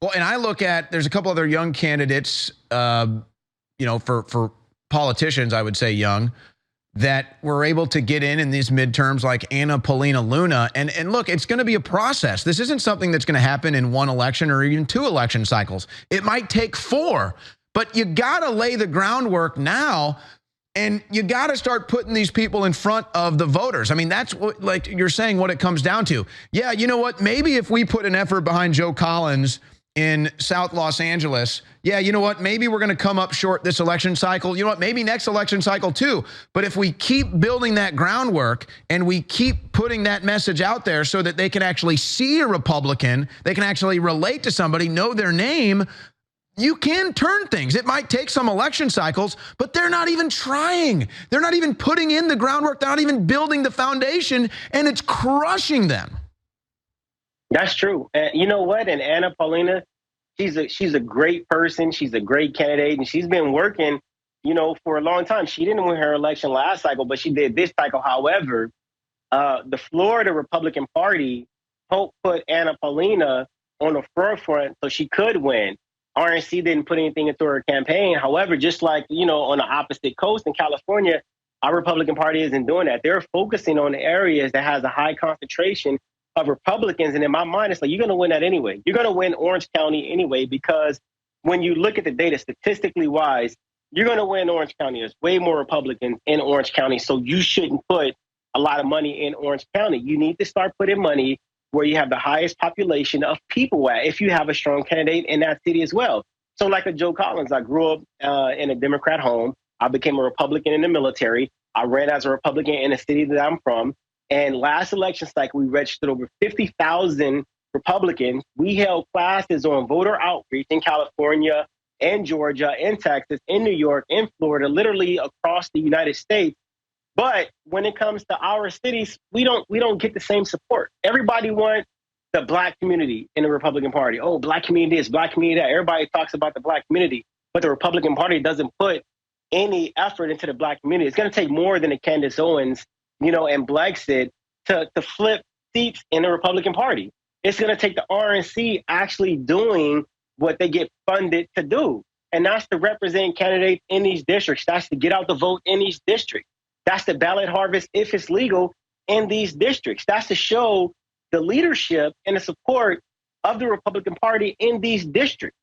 Well, and I look at there's a couple other young candidates, for politicians, I would say young, that were able to get in these midterms, like Anna Paulina Luna. And look, it's going to be a process. This isn't something that's going to happen in one election or even two election cycles. It might take four, but you got to lay the groundwork now. And you got to start putting these people in front of the voters. I mean, that's what, like you're saying, what it comes down to. Yeah, you know what? Maybe if we put an effort behind Joe Collins in South Los Angeles, yeah, you know what? Maybe we're going to come up short this election cycle. You know what? Maybe next election cycle too. But if we keep building that groundwork and we keep putting that message out there so that they can actually see a Republican, they can actually relate to somebody, know their name, you can turn things. It might take some election cycles, but they're not even trying. They're not even putting in the groundwork. They're not even building the foundation, and it's crushing them. That's true. And you know what? And Anna Paulina, she's a great person. She's a great candidate, and she's been working, for a long time. She didn't win her election last cycle, but she did this cycle. However, the Florida Republican Party helped put Anna Paulina on the forefront so she could win. RNC didn't put anything into her campaign. However, just like, on the opposite coast in California, our Republican Party isn't doing that. They're focusing on areas that has a high concentration of Republicans. And in my mind, it's like, you're going to win that anyway. You're going to win Orange County anyway, because when you look at the data statistically wise, you're going to win Orange County. There's way more Republicans in Orange County. So you shouldn't put a lot of money in Orange County. You need to start putting money where you have the highest population of people at, if you have a strong candidate in that city as well. So like a Joe Collins, I grew up in a Democrat home. I became a Republican in the military. I ran as a Republican in the city that I'm from. And last election cycle, we registered over 50,000 Republicans. We held classes on voter outreach in California and Georgia and Texas, in New York, in Florida, literally across the United States. But when it comes to our cities, we don't get the same support. Everybody wants the Black community in the Republican Party. Oh, Black community is Black community that. Everybody talks about the Black community, but the Republican Party doesn't put any effort into the Black community. It's going to take more than a Candace Owens, and Blexit to flip seats in the Republican Party. It's going to take the RNC actually doing what they get funded to do, and that's to represent candidates in these districts. That's to get out the vote in these districts. That's the ballot harvest, if it's legal, in these districts. That's to show the leadership and the support of the Republican Party in these districts.